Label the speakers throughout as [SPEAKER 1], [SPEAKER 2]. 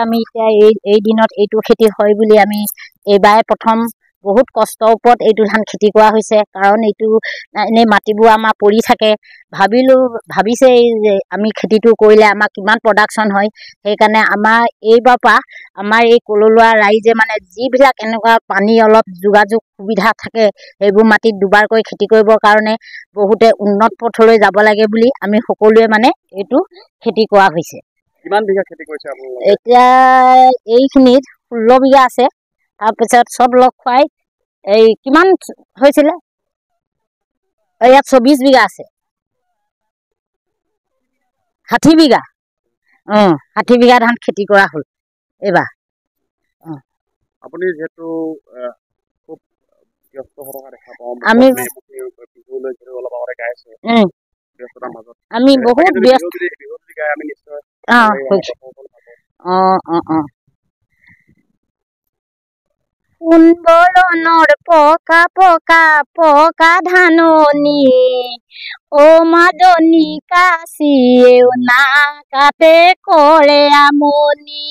[SPEAKER 1] আমি এতিয়া এই দিনত এইটো খেতি হয় বুলি আমি এইবাৰ প্ৰথম বহুত কষ্টৰ ওপৰত এইটো ধান খেতি কৰা হৈছে। কাৰণ এইটো এনেই মাটিবোৰ আমাৰ পৰি থাকে। ভাবিছে যে আমি খেতিটো কৰিলে আমাৰ কিমান প্ৰডাকশ্যন হয়। সেইকাৰণে আমাৰ এইবাৰ পৰা আমাৰ এই কললোৱা ৰাইজে মানে যিবিলাক এনেকুৱা পানী অলপ যোগাযোগ সুবিধা থাকে সেইবোৰ মাটিত দুবাৰকৈ খেতি কৰিবৰ কাৰণে বহুতে উন্নত পথলৈ যাব লাগে বুলি আমি সকলোৱে মানে এইটো খেতি কৰা হৈছে।
[SPEAKER 2] কিমান বিঘা খেতি কৰিছে আপোনালোকে?
[SPEAKER 1] এতিয়া এইখিনিত 16 বিঘা আছে। তাৰপিছত চব লগ খুৱাই এই কিমান হৈছিলে, ইয়াত 24 বিঘা আছে। 60 বিঘা 60 বিঘা ধান খেতি কৰা হ'ল এইবাৰ।
[SPEAKER 2] আপুনি যেহেতু খুব ব্যস্ত হৈ থকা দেখা পাওঁ,
[SPEAKER 1] আমি
[SPEAKER 2] বিহুলৈ যিহেতু অলপ আগতে গাইছে ব্যস্ততাৰ মাজত,
[SPEAKER 1] আমি বহুত ব্যস্ত।
[SPEAKER 2] বিহু যদি গাই আমি নিশ্চয়
[SPEAKER 1] সোণ বৰণৰ পকা পকা পকা ধাননি, অ মাদনী কাচিয়েও নাকাতে কৰে আমনি।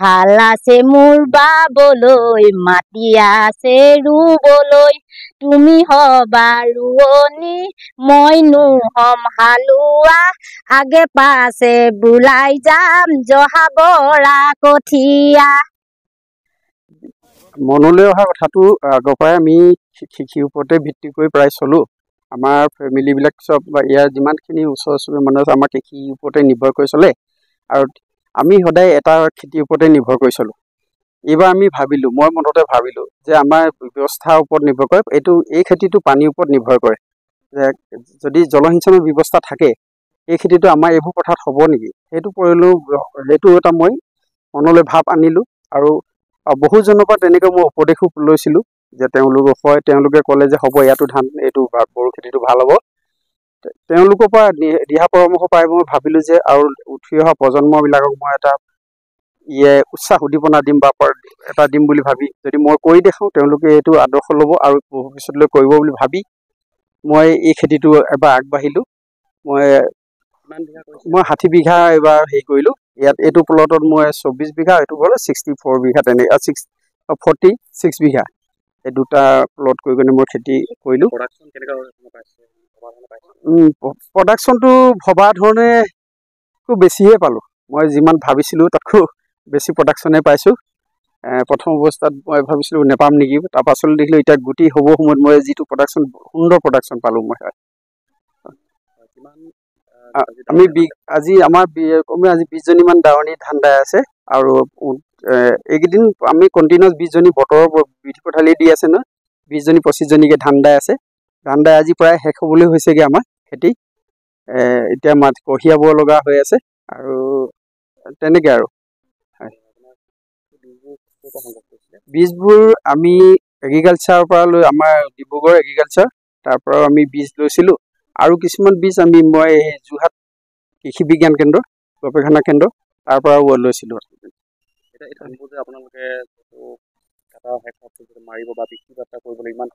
[SPEAKER 1] হাল আছে মোৰ বাবলৈ, মাটি আছে ৰুবলৈ, তুমি হবা ৰোৱনী মইনো হম হালোৱা, আগে পাছে বুলাই যাম জহা বৰা কঠীয়া।
[SPEAKER 2] মনলৈ অহা কথাটো আগৰ পৰাই আমি কৃষিৰ ওপৰতে ভিত্তি কৰি প্ৰায় চলোঁ। আমাৰ ফেমিলিবিলাক চব বা ইয়াৰ যিমানখিনি ওচৰ চুবুৰীয়া মানুহ আছে আমাৰ কৃষিৰ ওপৰতে নিৰ্ভৰ কৰি চলে। আৰু আমি সদায় এটা খেতিৰ ওপৰতে নিৰ্ভৰ কৰি চলোঁ। এইবাৰ আমি মই মনতে ভাবিলোঁ যে আমাৰ ব্যৱস্থাৰ ওপৰত নিৰ্ভৰ কৰে, এই খেতিটো পানীৰ ওপৰত নিৰ্ভৰ কৰে। যে যদি জলসিঞ্চনৰ ব্যৱস্থা থাকে এই খেতিটো আমাৰ এইবোৰ পথাৰত হ'ব নেকি, সেইটো এটা মই মনলৈ ভাৱ আনিলোঁ। আৰু বহুজনৰ পৰা তেনেকৈ মই উপদেশো লৈছিলোঁ যে তেওঁলোকে ক'লে যে হ'ব ইয়াতো ধান এইটো বড়ো খেতিটো ভাল হ'ব। তেওঁলোকৰ পৰা দিহা পৰামৰ্শ পাই মই ভাবিলোঁ যে আৰু উঠি অহা প্ৰজন্মবিলাকক মই এটা উৎসাহ উদ্দীপনা দিম বা এটা দিম বুলি ভাবি যদি মই কৰি দেখাওঁ তেওঁলোকে এইটো আদৰ্শ ল'ব আৰু ভৱিষ্যতলৈ কৰিব বুলি ভাবি মই এই খেতিটো এবাৰ আগবাঢ়িলোঁ। মই 60 বিঘা এইবাৰ হেৰি কৰিলোঁ। ইয়াত এইটো প্লটত মই 24 বিঘা, এইটো হ'ল 64 বিঘা, 46 বিঘা, এই দুটা প্লট কৰি কিনে মই খেতি কৰিলোঁ। প্ৰডাকশ্যনটো ভবা ধৰণে খুব বেছিহে পালোঁ। মই যিমান ভাবিছিলোঁ তাতকৈ বেছি প্ৰডাকশ্যনে পাইছোঁ। প্ৰথম অৱস্থাত মই ভাবিছিলোঁ নেপাম নেকি, তাৰ পাছলৈ দেখিলোঁ এতিয়া গুটি হ'ব সময়ত মই যিটো প্ৰডাকশ্যন, সুন্দৰ প্ৰডাকশ্যন পালোঁ মই। আজি 20জনীমান দাৱনী ধান দাই আছে। আৰু এইকেইদিন আমি কণ্টিনিউৱাছ 20জনী বতৰৰ বিধি পথালি দি আছে নহয়, 20জনী 25জনীকৈ ধান দাই আছে। ধান দাই আজি প্ৰায় শেষ হ'বলৈ হৈছেগৈ আমাৰ খেতি। এতিয়া কঢ়িয়াব লগা হৈ আছে আৰু তেনেকৈ আৰু। বীজবোৰ আমি এগ্ৰিকালচাৰৰ পৰা লৈ, আমাৰ ডিব্ৰুগড় এগ্ৰিকালচাৰ, তাৰ পৰাও আমি বীজ লৈছিলোঁ। আৰু কিছুমান বীজ মই যোৰহাট কৃষি বিজ্ঞান কেন্দ্ৰ, গৱেষণা কেন্দ্ৰ, তাৰ পৰাও লৈছিলোঁ। আপোনালোকে মাৰিব বা বিক্ৰী বাৰ্তা কৰিবলৈ ইমান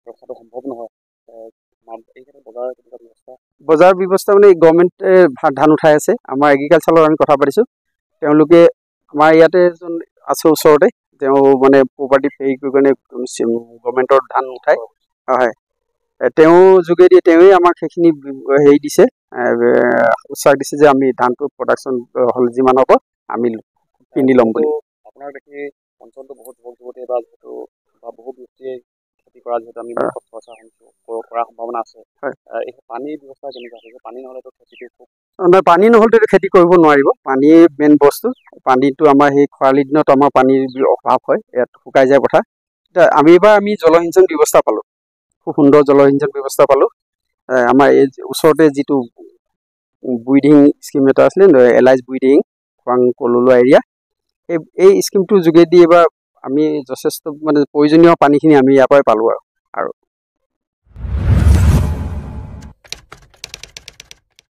[SPEAKER 2] ৰখাটো সম্ভৱ নহয়। বজাৰ ব্যৱস্থা মানে গভৰ্ণমেণ্টে ধান উঠাই আছে। আমাৰ এগ্ৰিকালচাৰৰ আমি কথা পাতিছোঁ, তেওঁলোকে আমাৰ ইয়াতে এজন আছে ওচৰতে, তেওঁ মানে প্ৰপাৰ্টি হেৰি কৰি কাৰণে গভৰ্ণমেণ্টৰ ধান উঠায়। হয়, তেওঁৰ যোগেদি তেওঁৱেই আমাক সেইখিনি হেৰি দিছে, উৎসাহ দিছে যে আমি ধানটো প্ৰডাকশ্যন হ'ল যিমান হ'ব আমি কিনি ল'ম বুলি। আপোনাৰ দেখি অঞ্চলটো বহুত যুৱক যুৱতী বা বহুত ব্যক্তিয়ে খেতি কৰা, যিহেতু আমি কৰা সম্ভাৱনা আছে। এই পানীৰ ব্যৱস্থা কেনেকুৱা হৈছে? পানী নহ'লেতো খেতিটো পানী নহ'লেতো খেতি কৰিব নোৱাৰিব। পানীয়ে মেইন বস্তু। পানীটো আমাৰ সেই খৰালি দিনত আমাৰ পানীৰ অভাৱ হয়, ইয়াত শুকাই যায় পথাৰ। এতিয়া আমি জলসিঞ্চন ব্যৱস্থা পালোঁ, খুব সুন্দৰ জলসিঞ্চন ব্যৱস্থা পালোঁ। আমাৰ এই ওচৰতে যিটো ব্ৰিডিং স্কিম এটা আছিলে, এলাইজ ব্ৰিডিং খোৱাং কললোৱা এৰিয়া, এই স্কিমটোৰ যোগেদি এইবাৰ আমি যথেষ্ট মানে প্ৰয়োজনীয় পানীখিনি আমি ইয়াৰ পৰাই পালোঁ আৰু